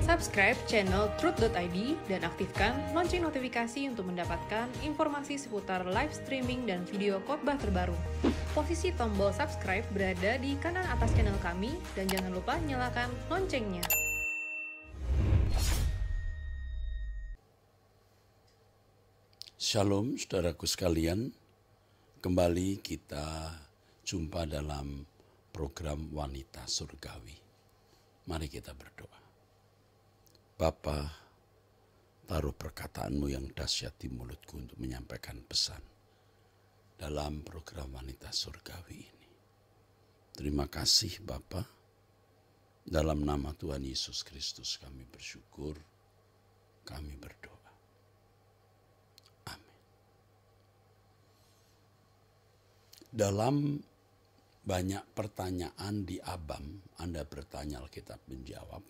Subscribe channel Truth.id dan aktifkan lonceng notifikasi untuk mendapatkan informasi seputar live streaming dan video khotbah terbaru. Posisi tombol subscribe berada di kanan atas channel kami dan jangan lupa nyalakan loncengnya. Shalom saudaraku sekalian, kembali kita jumpa dalam program Wanita Surgawi. Mari kita berdoa. Bapa, taruh perkataanmu yang dahsyat di mulutku untuk menyampaikan pesan dalam program Wanita Surgawi ini. Terima kasih Bapa, dalam nama Tuhan Yesus Kristus kami bersyukur, kami berdoa. Amin. Dalam banyak pertanyaan di ABAM, Anda bertanya Alkitab menjawab.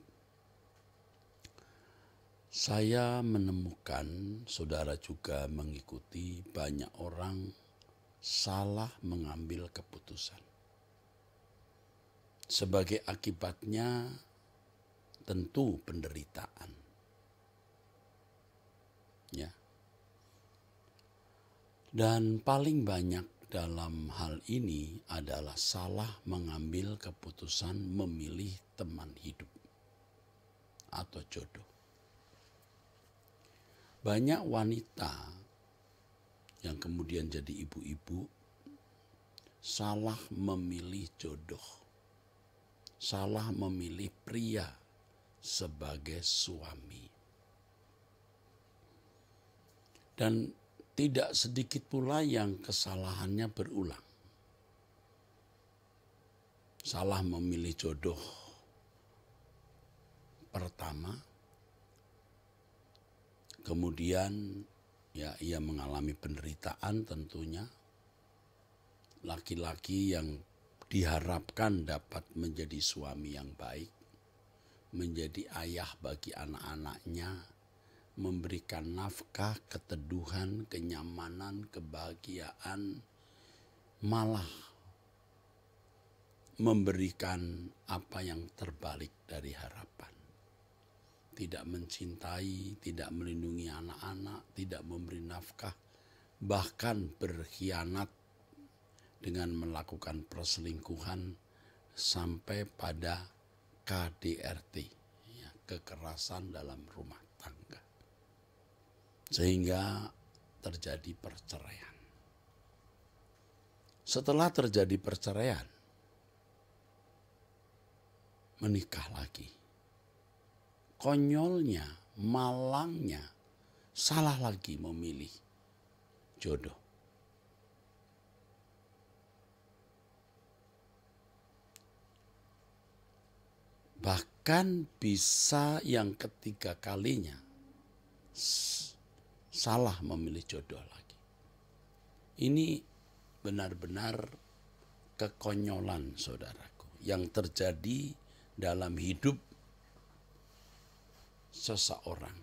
Saya menemukan saudara juga mengikuti banyak orang salah mengambil keputusan. Sebagai akibatnya tentu penderitaan. Ya. Dan paling banyak dalam hal ini adalah salah mengambil keputusan memilih teman hidup atau jodoh. Banyak wanita yang kemudian jadi ibu-ibu salah memilih jodoh, salah memilih pria sebagai suami. Dan tidak sedikit pula yang kesalahannya berulang. Salah memilih jodoh pertama, kemudian ya ia mengalami penderitaan tentunya. Laki-laki yang diharapkan dapat menjadi suami yang baik, menjadi ayah bagi anak-anaknya, memberikan nafkah, keteduhan, kenyamanan, kebahagiaan, malah memberikan apa yang terbalik dari harapan. Tidak mencintai, tidak melindungi anak-anak, tidak memberi nafkah, bahkan berkhianat dengan melakukan perselingkuhan sampai pada KDRT, ya, kekerasan dalam rumah tangga. Sehingga terjadi perceraian. Setelah terjadi perceraian, menikah lagi. Konyolnya, malangnya, salah lagi memilih jodoh. Bahkan bisa yang ketiga kalinya salah memilih jodoh lagi. Ini benar-benar kekonyolan saudaraku yang terjadi dalam hidup seseorang.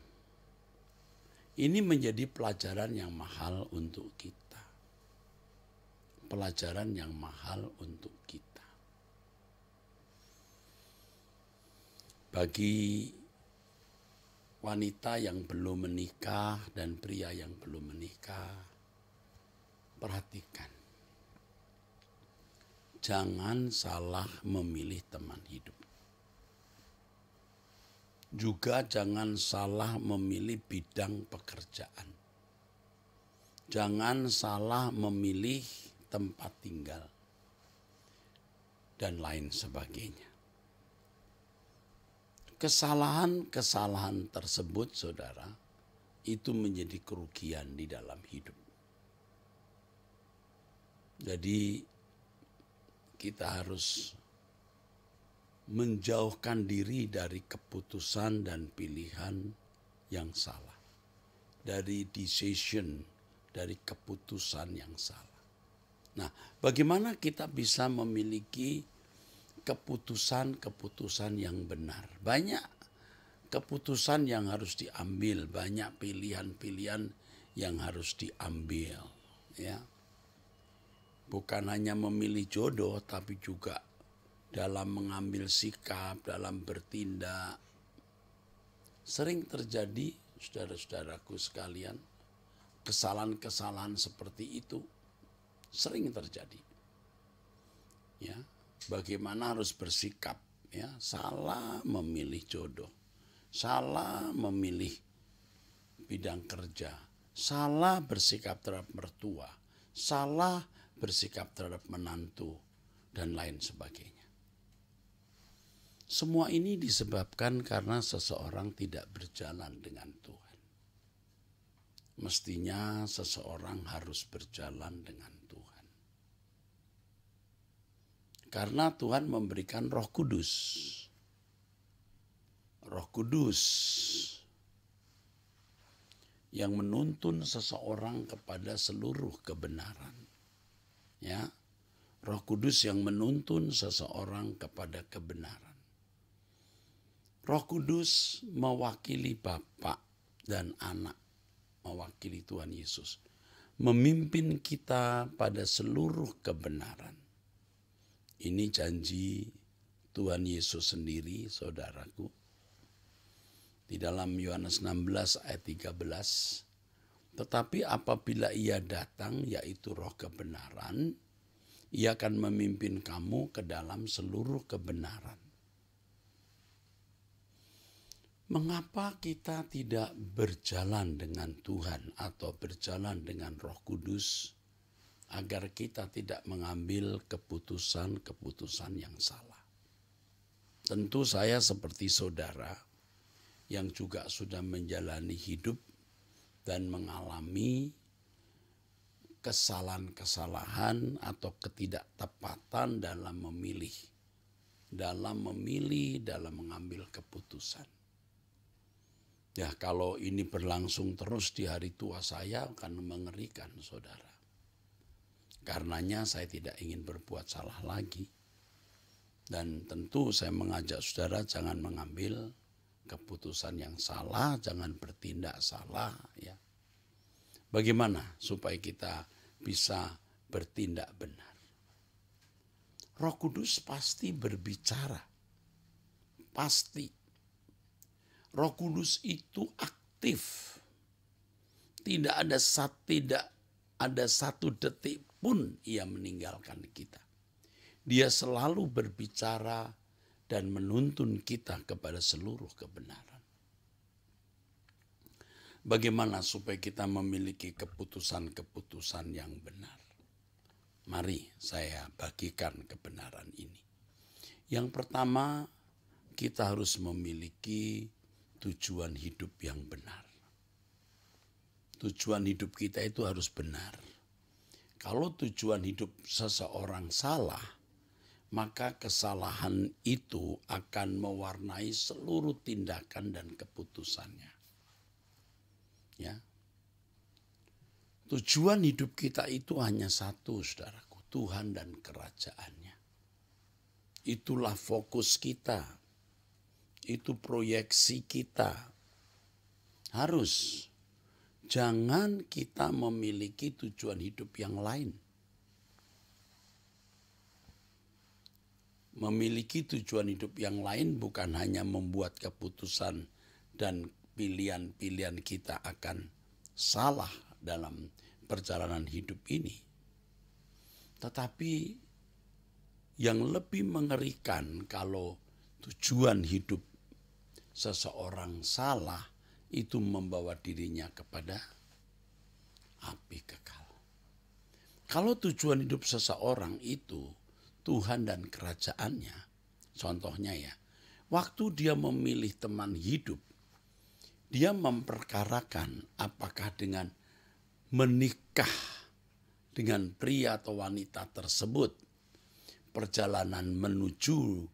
Ini menjadi pelajaran yang mahal untuk kita. Pelajaran yang mahal untuk kita. Bagi wanita yang belum menikah dan pria yang belum menikah, perhatikan. Jangan salah memilih teman hidup. Juga jangan salah memilih bidang pekerjaan. Jangan salah memilih tempat tinggal. Dan lain sebagainya. Kesalahan-kesalahan tersebut, saudara, itu menjadi kerugian di dalam hidup. Jadi kita harus menjauhkan diri dari keputusan dan pilihan yang salah. Dari decision, dari keputusan yang salah. Nah, bagaimana kita bisa memiliki keputusan-keputusan yang benar? Banyak keputusan yang harus diambil, banyak pilihan-pilihan yang harus diambil, ya. Bukan hanya memilih jodoh, tapi juga dalam mengambil sikap, dalam bertindak. Sering terjadi, saudara-saudaraku sekalian, kesalahan-kesalahan seperti itu sering terjadi. Ya, bagaimana harus bersikap, ya, salah memilih jodoh, salah memilih bidang kerja, salah bersikap terhadap mertua, salah bersikap terhadap menantu, dan lain sebagainya. Semua ini disebabkan karena seseorang tidak berjalan dengan Tuhan. Mestinya seseorang harus berjalan dengan Tuhan. Karena Tuhan memberikan Roh Kudus. Roh Kudus yang menuntun seseorang kepada seluruh kebenaran. Ya, Roh Kudus yang menuntun seseorang kepada kebenaran. Roh Kudus mewakili Bapa dan Anak, mewakili Tuhan Yesus, memimpin kita pada seluruh kebenaran. Ini janji Tuhan Yesus sendiri, saudaraku. Di dalam Yohanes 16 ayat 13, tetapi apabila Ia datang, yaitu Roh kebenaran, Ia akan memimpin kamu ke dalam seluruh kebenaran. Mengapa kita tidak berjalan dengan Tuhan atau berjalan dengan Roh Kudus agar kita tidak mengambil keputusan-keputusan yang salah? Tentu saya seperti saudara yang juga sudah menjalani hidup dan mengalami kesalahan-kesalahan atau ketidaktepatan dalam memilih, dalam mengambil keputusan. Ya, kalau ini berlangsung terus di hari tua saya akan mengerikan, saudara. Karenanya saya tidak ingin berbuat salah lagi. Dan tentu saya mengajak saudara jangan mengambil keputusan yang salah, jangan bertindak salah. Ya. Bagaimana supaya kita bisa bertindak benar? Roh Kudus pasti berbicara. Pasti. Roh Kudus itu aktif. Tidak ada satu detik pun Ia meninggalkan kita. Dia selalu berbicara dan menuntun kita kepada seluruh kebenaran. Bagaimana supaya kita memiliki keputusan-keputusan yang benar? Mari saya bagikan kebenaran ini. Yang pertama, kita harus memiliki tujuan hidup yang benar. Tujuan hidup kita itu harus benar. Kalau tujuan hidup seseorang salah, maka kesalahan itu akan mewarnai seluruh tindakan dan keputusannya. Ya. Tujuan hidup kita itu hanya satu, saudaraku, Tuhan dan kerajaannya. Itulah fokus kita. Itu proyeksi kita. Harus. Jangan kita memiliki tujuan hidup yang lain. Memiliki tujuan hidup yang lain bukan hanya membuat keputusan dan pilihan-pilihan kita akan salah dalam perjalanan hidup ini. Tetapi yang lebih mengerikan kalau tujuan hidup seseorang salah, itu membawa dirinya kepada api kekal. Kalau tujuan hidup seseorang itu Tuhan dan kerajaannya, contohnya ya, waktu dia memilih teman hidup, dia memperkarakan apakah dengan menikah dengan pria atau wanita tersebut, perjalanan menuju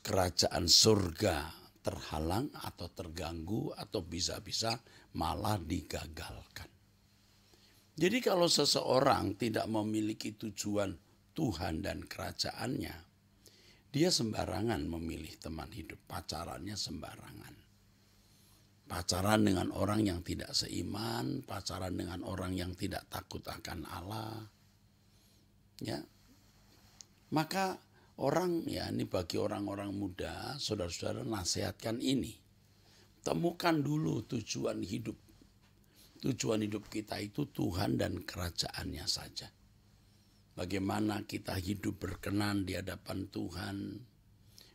kerajaan surga terhalang atau terganggu atau bisa-bisa malah digagalkan. Jadi kalau seseorang tidak memiliki tujuan Tuhan dan kerajaannya, dia sembarangan memilih teman hidup, pacarannya sembarangan. Pacaran dengan orang yang tidak seiman, pacaran dengan orang yang tidak takut akan Allah. Ya. Maka orang, ya ini bagi orang-orang muda, saudara-saudara nasihatkan ini. Temukan dulu tujuan hidup. Tujuan hidup kita itu Tuhan dan kerajaannya saja. Bagaimana kita hidup berkenan di hadapan Tuhan,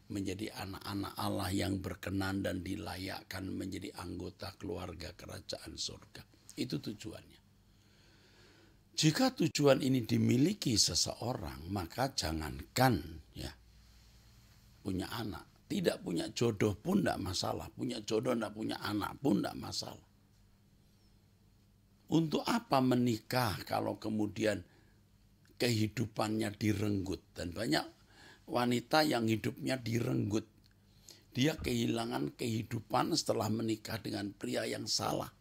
menjadi anak-anak Allah yang berkenan dan dilayakkan menjadi anggota keluarga kerajaan surga. Itu tujuannya. Jika tujuan ini dimiliki seseorang, maka jangankan ya punya anak. Tidak punya jodoh pun tidak masalah. Punya jodoh tidak punya anak pun tidak masalah. Untuk apa menikah kalau kemudian kehidupannya direnggut? Dan banyak wanita yang hidupnya direnggut. Dia kehilangan kehidupan setelah menikah dengan pria yang salah.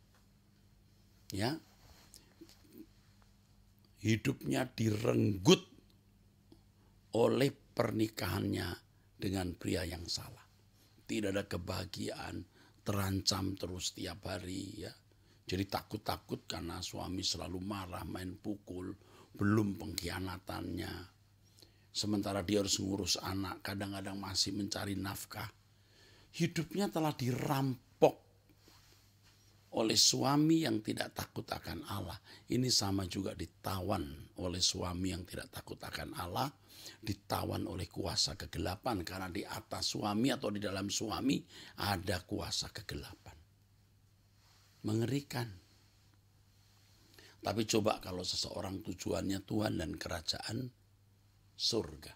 Ya. Hidupnya direnggut oleh pernikahannya dengan pria yang salah. Tidak ada kebahagiaan, terancam terus tiap hari ya. Jadi takut-takut karena suami selalu marah, main pukul, belum pengkhianatannya. Sementara dia harus ngurus anak, kadang-kadang masih mencari nafkah. Hidupnya telah dirampok oleh suami yang tidak takut akan Allah. Ini sama juga ditawan oleh suami yang tidak takut akan Allah. Ditawan oleh kuasa kegelapan. Karena di atas suami atau di dalam suami ada kuasa kegelapan. Mengerikan. Tapi coba kalau seseorang tujuannya Tuhan dan kerajaan surga.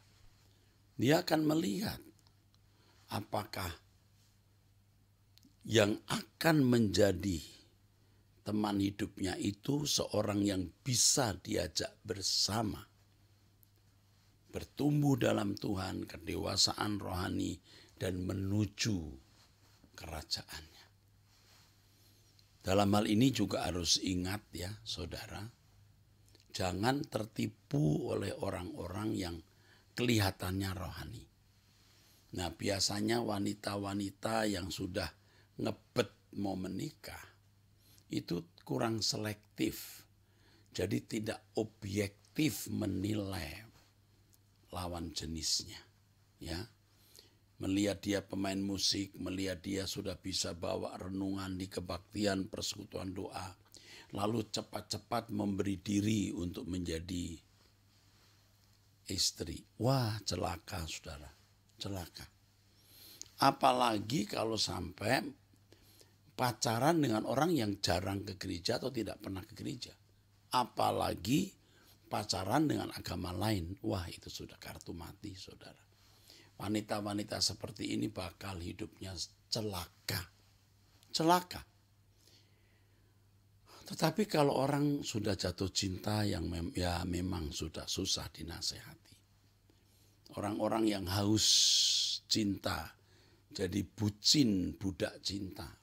Dia akan melihat apakah yang akan menjadi teman hidupnya itu seorang yang bisa diajak bersama. Bertumbuh dalam Tuhan, kedewasaan rohani, dan menuju kerajaannya. Dalam hal ini juga harus ingat ya saudara, jangan tertipu oleh orang-orang yang kelihatannya rohani. Nah biasanya wanita-wanita yang sudah ngebet mau menikah itu kurang selektif. Jadi tidak objektif menilai lawan jenisnya. Ya. Melihat dia pemain musik, melihat dia sudah bisa bawa renungan di kebaktian persekutuan doa. Lalu cepat-cepat memberi diri untuk menjadi istri. Wah celaka saudara, celaka. Apalagi kalau sampai pacaran dengan orang yang jarang ke gereja atau tidak pernah ke gereja. Apalagi pacaran dengan agama lain. Wah itu sudah kartu mati saudara. Wanita-wanita seperti ini bakal hidupnya celaka. Celaka. Tetapi kalau orang sudah jatuh cinta yang memang sudah susah dinasehati. Orang-orang yang haus cinta, jadi bucin budak cinta.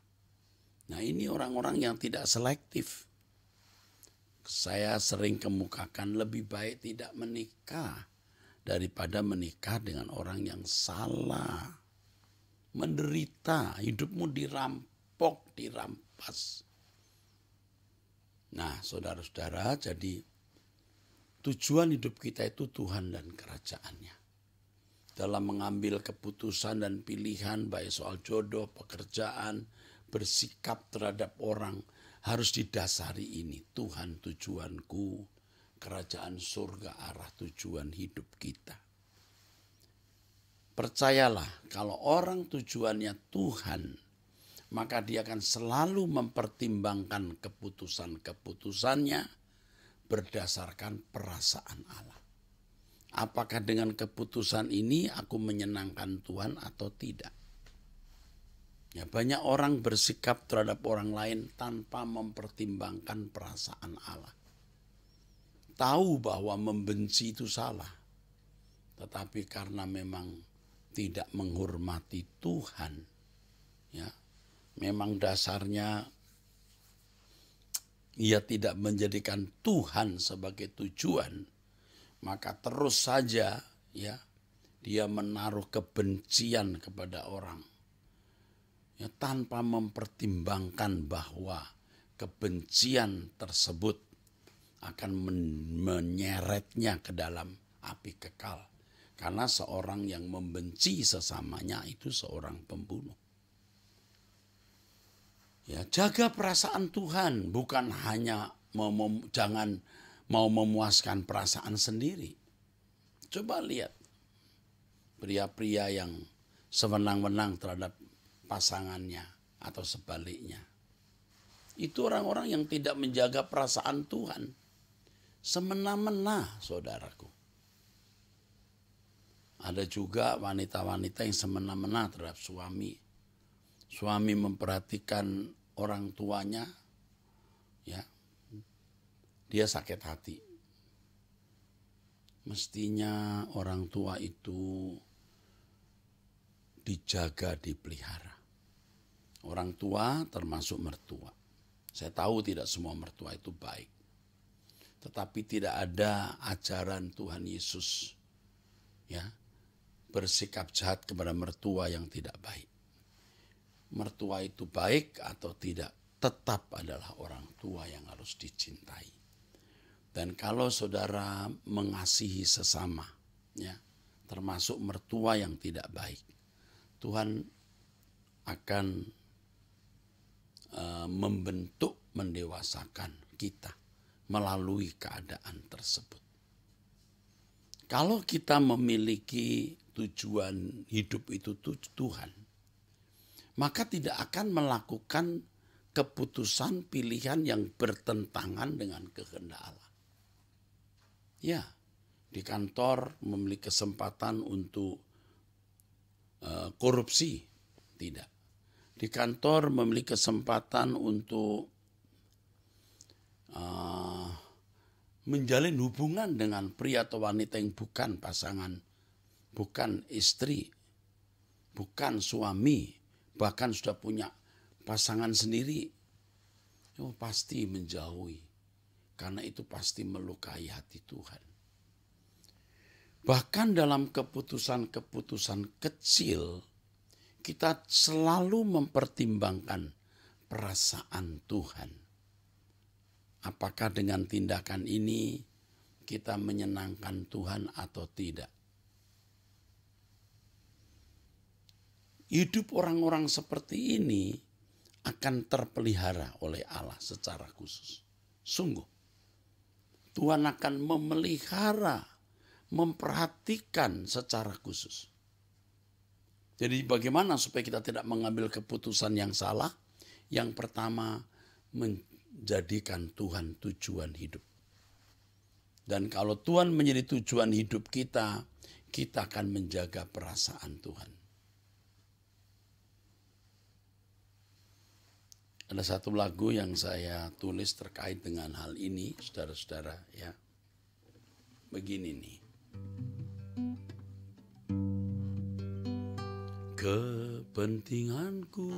Nah ini orang-orang yang tidak selektif. Saya sering kemukakan lebih baik tidak menikah daripada menikah dengan orang yang salah. Menderita, hidupmu dirampok, dirampas. Nah saudara-saudara, jadi tujuan hidup kita itu Tuhan dan kerajaannya. Dalam mengambil keputusan dan pilihan baik soal jodoh, pekerjaan, bersikap terhadap orang harus didasari ini. Tuhan tujuanku, kerajaan surga arah tujuan hidup kita. Percayalah kalau orang tujuannya Tuhan, maka dia akan selalu mempertimbangkan keputusan-keputusannya berdasarkan perasaan Allah. Apakah dengan keputusan ini aku menyenangkan Tuhan atau tidak? Ya, banyak orang bersikap terhadap orang lain tanpa mempertimbangkan perasaan Allah. Tahu bahwa membenci itu salah. Tetapi karena memang tidak menghormati Tuhan. Ya, memang dasarnya ia tidak menjadikan Tuhan sebagai tujuan. Maka terus saja ya dia menaruh kebencian kepada orang. Ya, tanpa mempertimbangkan bahwa kebencian tersebut akan menyeretnya ke dalam api kekal. Karena seorang yang membenci sesamanya itu seorang pembunuh. Ya, jaga perasaan Tuhan, bukan hanya jangan mau memuaskan perasaan sendiri. Coba lihat pria-pria yang sewenang-wenang terhadap pasangannya atau sebaliknya. Itu orang-orang yang tidak menjaga perasaan Tuhan. Semena-mena, saudaraku. Ada juga wanita-wanita yang semena-mena terhadap suami. Suami memperhatikan orang tuanya, ya, dia sakit hati. Mestinya orang tua itu dijaga, dipelihara. Orang tua termasuk mertua. Saya tahu tidak semua mertua itu baik. Tetapi tidak ada ajaran Tuhan Yesus, ya, bersikap jahat kepada mertua yang tidak baik. Mertua itu baik atau tidak, tetap adalah orang tua yang harus dicintai. Dan kalau saudara mengasihi sesama, ya, termasuk mertua yang tidak baik, Tuhan akan membentuk, mendewasakan kita melalui keadaan tersebut. Kalau kita memiliki tujuan hidup itu Tuhan, maka tidak akan melakukan keputusan pilihan yang bertentangan dengan kehendak Allah. Ya, di kantor memiliki kesempatan untuk korupsi, tidak. Di kantor memiliki kesempatan untuk menjalin hubungan dengan pria atau wanita yang bukan pasangan, bukan istri, bukan suami, bahkan sudah punya pasangan sendiri, pasti menjauhi. Karena itu pasti melukai hati Tuhan. Bahkan dalam keputusan-keputusan kecil, kita selalu mempertimbangkan perasaan Tuhan. Apakah dengan tindakan ini kita menyenangkan Tuhan atau tidak? Hidup orang-orang seperti ini akan terpelihara oleh Allah secara khusus. Sungguh, Tuhan akan memelihara, memperhatikan secara khusus. Jadi bagaimana supaya kita tidak mengambil keputusan yang salah? Yang pertama, menjadikan Tuhan tujuan hidup. Dan kalau Tuhan menjadi tujuan hidup kita, kita akan menjaga perasaan Tuhan. Ada satu lagu yang saya tulis terkait dengan hal ini, saudara-saudara, ya. Begini nih. Kepentinganku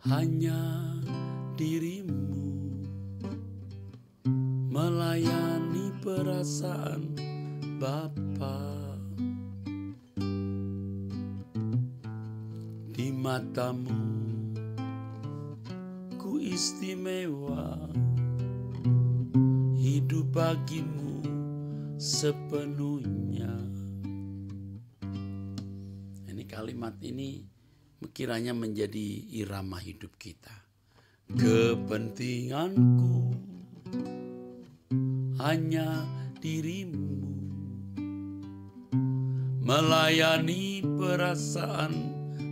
hanya dirimu, melayani perasaan Bapa. Di matamu ku istimewa, hidup bagimu sepenuhnya. Ini kalimat ini kiranya menjadi irama hidup kita. Kepentinganku hanya dirimu, melayani perasaan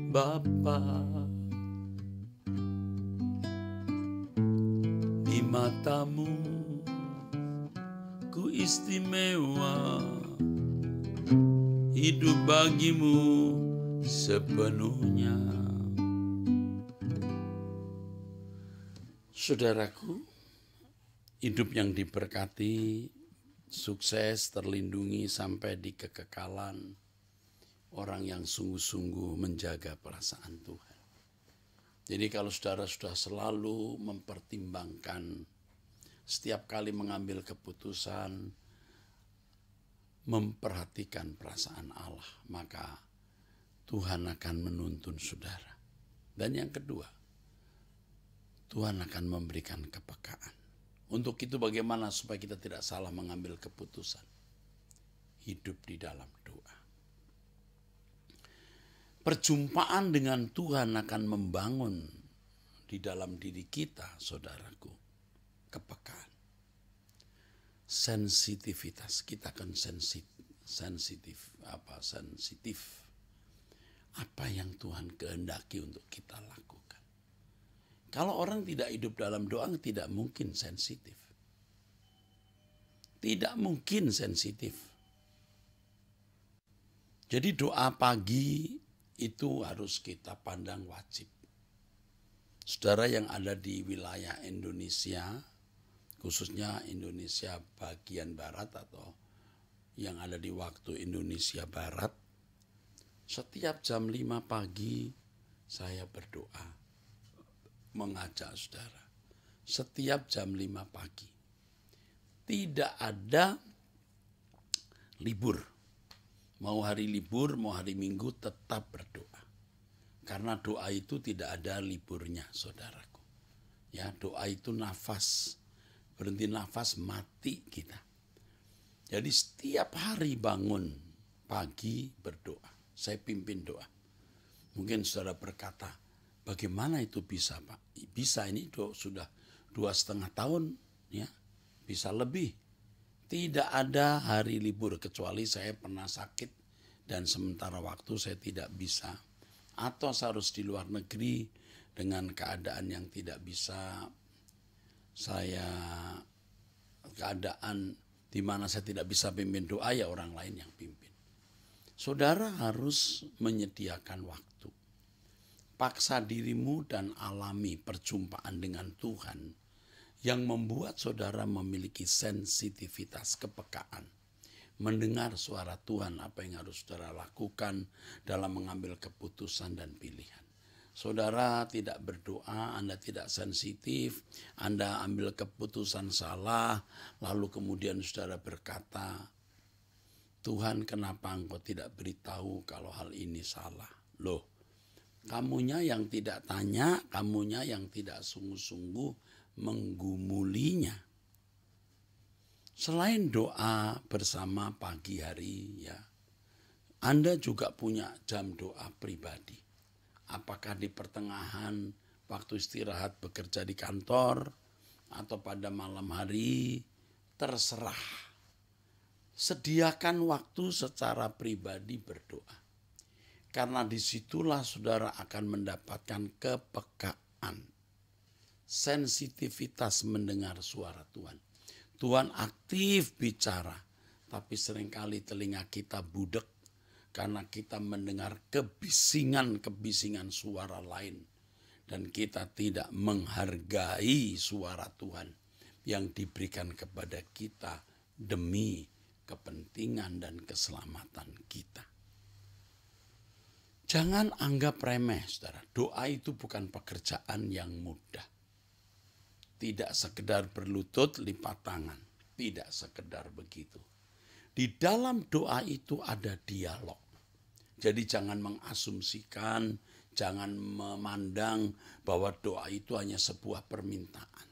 Bapa. Di matamu ku istimewa, hidup bagimu sepenuhnya. Saudaraku, hidup yang diberkati, sukses, terlindungi sampai di kekekalan, orang yang sungguh-sungguh menjaga perasaan Tuhan. Jadi kalau saudara sudah selalu mempertimbangkan, setiap kali mengambil keputusan, memperhatikan perasaan Allah, maka Tuhan akan menuntun saudara. Dan yang kedua, Tuhan akan memberikan kepekaan. Untuk itu bagaimana supaya kita tidak salah mengambil keputusan? Hidup di dalam doa. Perjumpaan dengan Tuhan akan membangun di dalam diri kita, saudaraku, kepekaan. Sensitivitas, kita akan sensitif. Apa yang Tuhan kehendaki untuk kita lakukan. Kalau orang tidak hidup dalam doa, tidak mungkin sensitif. Tidak mungkin sensitif. Jadi doa pagi itu harus kita pandang wajib. Saudara yang ada di wilayah Indonesia, khususnya Indonesia bagian barat atau yang ada di waktu Indonesia barat, setiap jam 5 pagi saya berdoa, mengajak saudara. Setiap jam 5 pagi. Tidak ada libur. Mau hari libur, mau hari Minggu tetap berdoa. Karena doa itu tidak ada liburnya, saudaraku. Ya, doa itu nafas. Berhenti nafas, mati kita. Jadi setiap hari bangun pagi berdoa. Saya pimpin doa. Mungkin saudara berkata, bagaimana itu bisa, Pak? Bisa, ini sudah 2,5 tahun, ya, bisa lebih. Tidak ada hari libur kecuali saya pernah sakit dan sementara waktu saya tidak bisa. Atau saya harus di luar negeri dengan keadaan yang tidak bisa keadaan di mana saya tidak bisa pimpin doa, ya orang lain yang pimpin. Saudara harus menyediakan waktu. Paksa dirimu dan alami perjumpaan dengan Tuhan yang membuat saudara memiliki sensitivitas, kepekaan. Mendengar suara Tuhan, apa yang harus saudara lakukan dalam mengambil keputusan dan pilihan. Saudara tidak berdoa, Anda tidak sensitif, Anda ambil keputusan salah, lalu kemudian saudara berkata, Tuhan, kenapa Engkau tidak beritahu kalau hal ini salah? Loh, kamunya yang tidak tanya, kamunya yang tidak sungguh-sungguh menggumulinya. Selain doa bersama pagi hari, ya, Anda juga punya jam doa pribadi. Apakah di pertengahan waktu istirahat bekerja di kantor atau pada malam hari, terserah. Sediakan waktu secara pribadi berdoa. Karena disitulah saudara akan mendapatkan kepekaan. Sensitivitas mendengar suara Tuhan. Tuhan aktif bicara, tapi seringkali telinga kita budek karena kita mendengar kebisingan suara lain. Dan kita tidak menghargai suara Tuhan yang diberikan kepada kita demi kepentingan dan keselamatan kita. Jangan anggap remeh, saudara. Doa itu bukan pekerjaan yang mudah. Tidak sekedar berlutut, lipat tangan. Tidak sekedar begitu. Di dalam doa itu ada dialog. Jadi jangan mengasumsikan, jangan memandang bahwa doa itu hanya sebuah permintaan.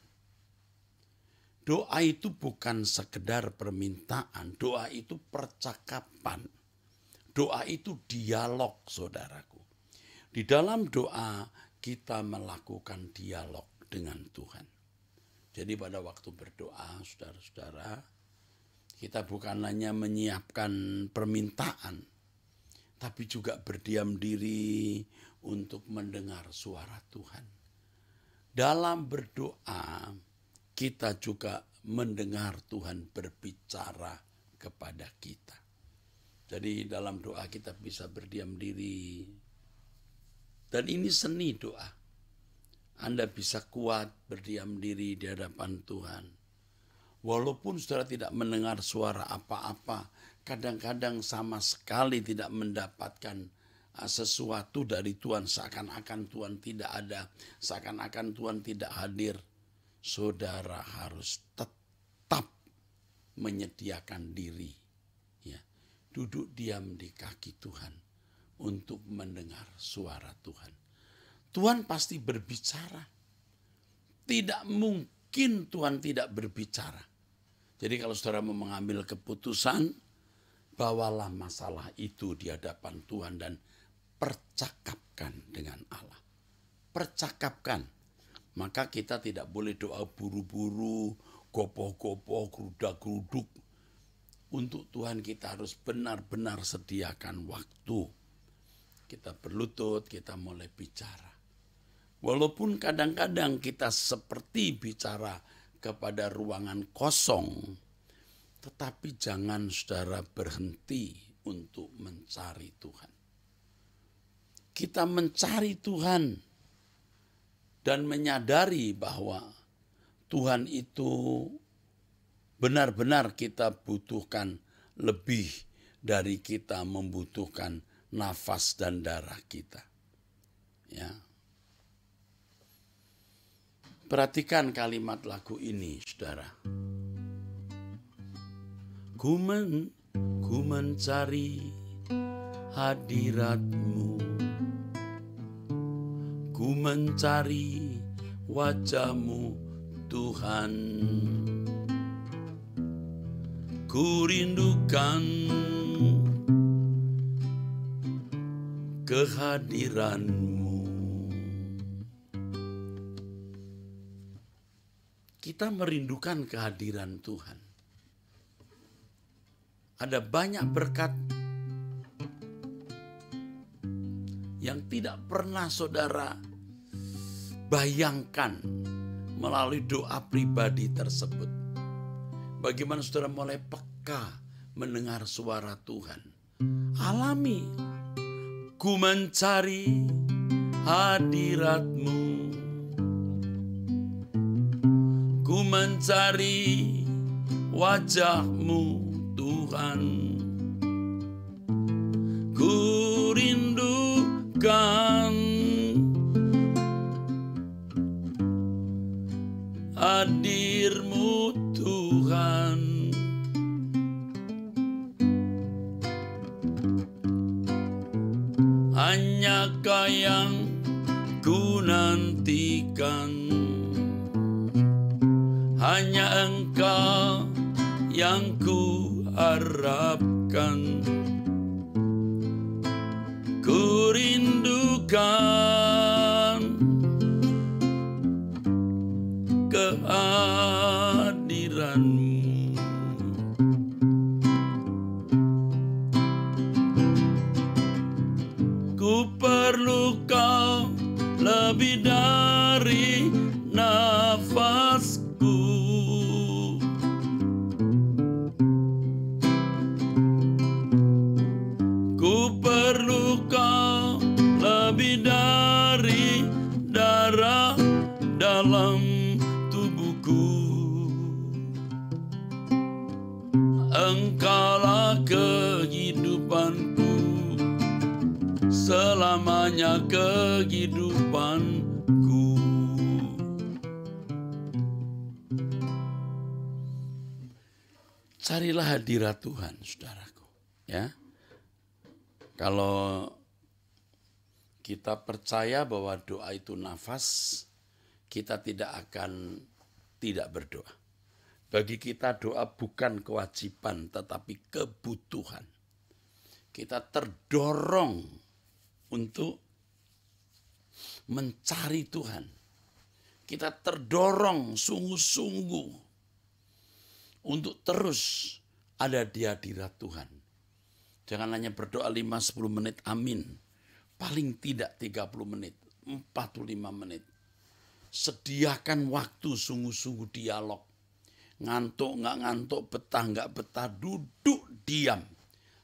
Doa itu bukan sekedar permintaan, doa itu percakapan. Doa itu dialog, saudaraku. Di dalam doa kita melakukan dialog dengan Tuhan. Jadi pada waktu berdoa, saudara-saudara, kita bukan hanya menyiapkan permintaan, tapi juga berdiam diri untuk mendengar suara Tuhan. Dalam berdoa, kita juga mendengar Tuhan berbicara kepada kita. Jadi dalam doa kita bisa berdiam diri. Dan ini seni doa. Anda bisa kuat berdiam diri di hadapan Tuhan. Walaupun saudara tidak mendengar suara apa-apa, kadang-kadang sama sekali tidak mendapatkan sesuatu dari Tuhan, seakan-akan Tuhan tidak ada, seakan-akan Tuhan tidak hadir. Saudara harus tetap menyediakan diri, ya, duduk diam di kaki Tuhan untuk mendengar suara Tuhan. Tuhan pasti berbicara. Tidak mungkin Tuhan tidak berbicara. Jadi kalau saudara mau mengambil keputusan, bawalah masalah itu di hadapan Tuhan dan percakapkan dengan Allah. Percakapkan. Maka kita tidak boleh doa buru-buru, gopoh-gopoh, gerudak-geruduk. Untuk Tuhan kita harus benar-benar sediakan waktu. Kita berlutut, kita mulai bicara. Walaupun kadang-kadang kita seperti bicara kepada ruangan kosong, tetapi jangan saudara berhenti untuk mencari Tuhan. Kita mencari Tuhan dan menyadari bahwa Tuhan itu benar-benar kita butuhkan lebih dari kita membutuhkan nafas dan darah kita. Ya. Perhatikan kalimat lagu ini, saudara. Ku mencari hadirat-Mu, ku mencari wajah-Mu, Tuhan. Ku rindukan kehadiran-Mu. Kita merindukan kehadiran Tuhan. Ada banyak berkat yang tidak pernah saudara bayangkan melalui doa pribadi tersebut. Bagaimana saudara mulai peka mendengar suara Tuhan. Alami. Ku mencari hadirat-Mu. Ku mencari wajah-Mu, Tuhan. Ku rindukan hadir-Mu, Tuhan. Hanyakah yang ku nantikan, hanya Engkau yang ku harapkan. Ku rindukan kehadiran-Mu. Ku perlu Kau lebih dari nafasku. Ku perlu Kau lebih dari darah dalam tubuhku. Engkaulah kehidupanku, selamanya kehidupanku. Carilah hadirat Tuhan, saudaraku. Ya, kalau kita percaya bahwa doa itu nafas, kita tidak akan tidak berdoa. Bagi kita doa bukan kewajiban, tetapi kebutuhan. Kita terdorong untuk mencari Tuhan. Kita terdorong sungguh-sungguh untuk terus ada di hadirat Tuhan. Jangan hanya berdoa 5-10 menit, amin. Paling tidak 30 menit, 45 menit. Sediakan waktu sungguh-sungguh dialog. Ngantuk nggak ngantuk, betah nggak betah, duduk diam.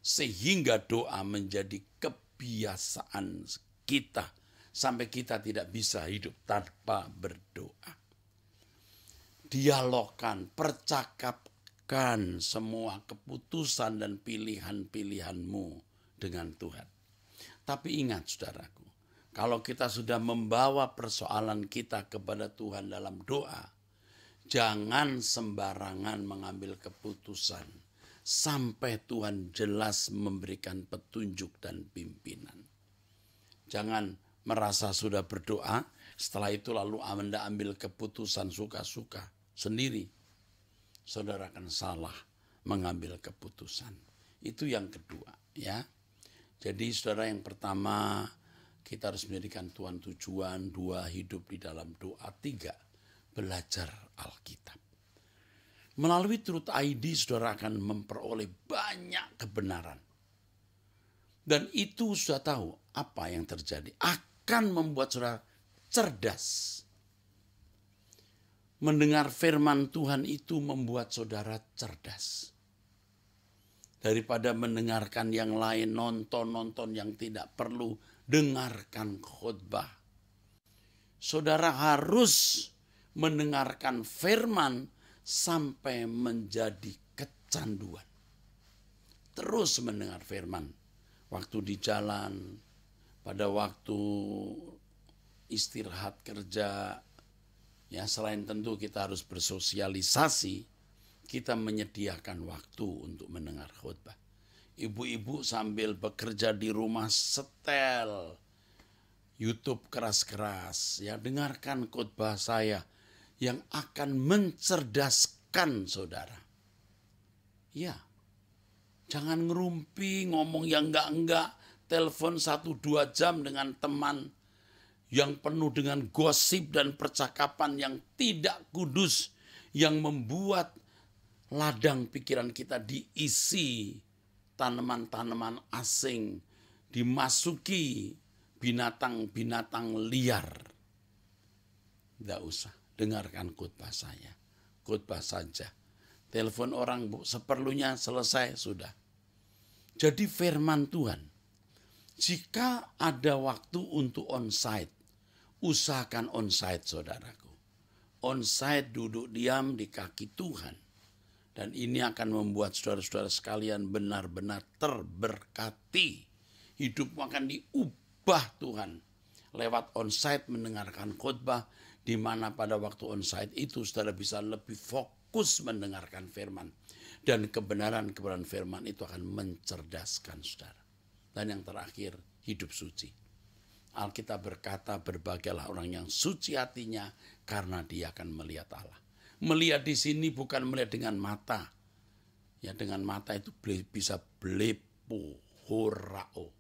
Sehingga doa menjadi kebiasaan kita. Sampai kita tidak bisa hidup tanpa berdoa. Dialogkan, percakapkan semua keputusan dan pilihan-pilihanmu dengan Tuhan. Tapi ingat saudaraku, kalau kita sudah membawa persoalan kita kepada Tuhan dalam doa, jangan sembarangan mengambil keputusan sampai Tuhan jelas memberikan petunjuk dan pimpinan. Jangan merasa sudah berdoa, setelah itu lalu Anda ambil keputusan suka-suka sendiri. Saudara akan salah mengambil keputusan. Itu yang kedua, ya. Jadi saudara, yang pertama kita harus menjadikan Tuhan tujuan, 2 hidup di dalam doa, 3 belajar Alkitab. Melalui Truth ID saudara akan memperoleh banyak kebenaran. Dan itu sudah tahu apa yang terjadi. Akan membuat saudara cerdas. Mendengar firman Tuhan itu membuat saudara cerdas. Daripada mendengarkan yang lain, nonton-nonton yang tidak perlu, dengarkan khotbah. Saudara harus mendengarkan firman sampai menjadi kecanduan. Terus mendengar firman. Waktu di jalan, pada waktu istirahat kerja, ya selain tentu kita harus bersosialisasi, kita menyediakan waktu untuk mendengar khotbah. Ibu-ibu sambil bekerja di rumah setel YouTube keras-keras, ya dengarkan khotbah saya yang akan mencerdaskan saudara. Ya, jangan ngerumpi, ngomong yang enggak-enggak, telepon 1-2 jam dengan teman yang penuh dengan gosip dan percakapan yang tidak kudus, yang membuat ladang pikiran kita diisi tanaman-tanaman asing, dimasuki binatang-binatang liar. Tidak usah, dengarkan khotbah saya, khotbah saja. Telepon orang seperlunya, selesai, sudah. Jadi firman Tuhan, jika ada waktu untuk onsite, usahakan onsite saudaraku. Onsite, duduk diam di kaki Tuhan. Dan ini akan membuat saudara-saudara sekalian benar-benar terberkati. Hidupmu akan diubah Tuhan. Lewat onsite mendengarkan khotbah, di mana pada waktu onsite itu saudara bisa lebih fokus mendengarkan firman. Dan kebenaran-kebenaran firman itu akan mencerdaskan saudara. Dan yang terakhir, hidup suci. Alkitab berkata, berbagailah orang yang suci hatinya karena dia akan melihat Allah. Melihat di sini bukan melihat dengan mata. Ya, dengan mata itu bisa blepo, horao.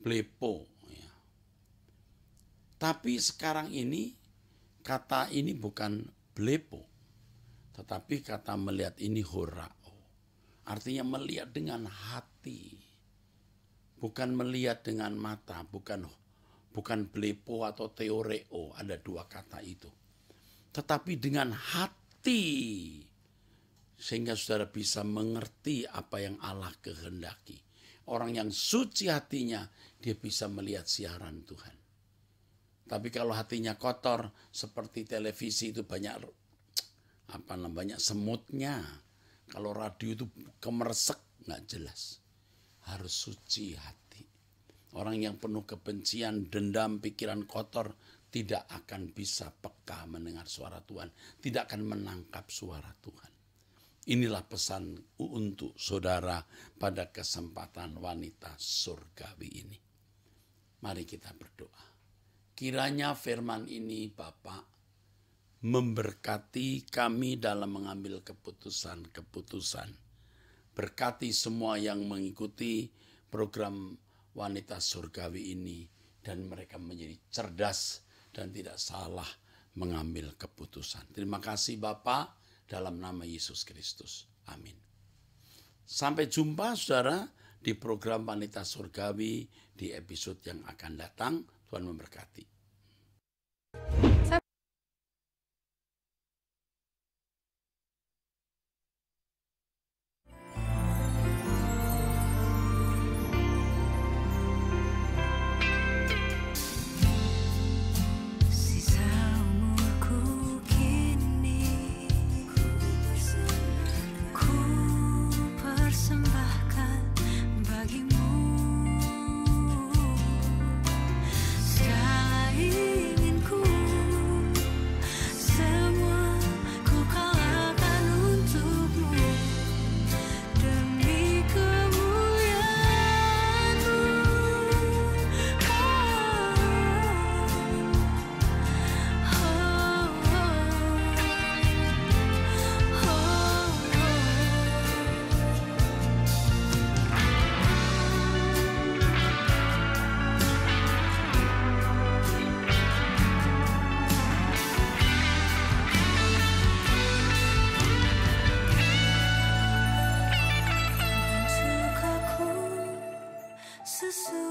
Blepo. Ya. Tapi sekarang ini, kata ini bukan blepo. Tetapi kata melihat ini horao. Artinya melihat dengan hati. Bukan melihat dengan mata. Bukan blepo atau teoreo. Ada 2 kata itu. Tetapi dengan hati, sehingga saudara bisa mengerti apa yang Allah kehendaki. Orang yang suci hatinya, dia bisa melihat siaran Tuhan. Tapi kalau hatinya kotor, seperti televisi itu banyak semutnya. Kalau radio itu kemeresek, nggak jelas. Harus suci hati. Orang yang penuh kebencian, dendam, pikiran kotor, tidak akan bisa peka mendengar suara Tuhan. Tidak akan menangkap suara Tuhan. Inilah pesan untuk saudara pada kesempatan wanita surgawi ini. Mari kita berdoa. Kiranya firman ini Bapa memberkati kami dalam mengambil keputusan-keputusan. Berkati semua yang mengikuti program wanita surgawi ini. Dan mereka menjadi cerdas dan tidak salah mengambil keputusan. Terima kasih Bapa, dalam nama Yesus Kristus. Amin. Sampai jumpa saudara di program Wanita Surgawi di episode yang akan datang. Tuhan memberkati. Segala inginku sesuatu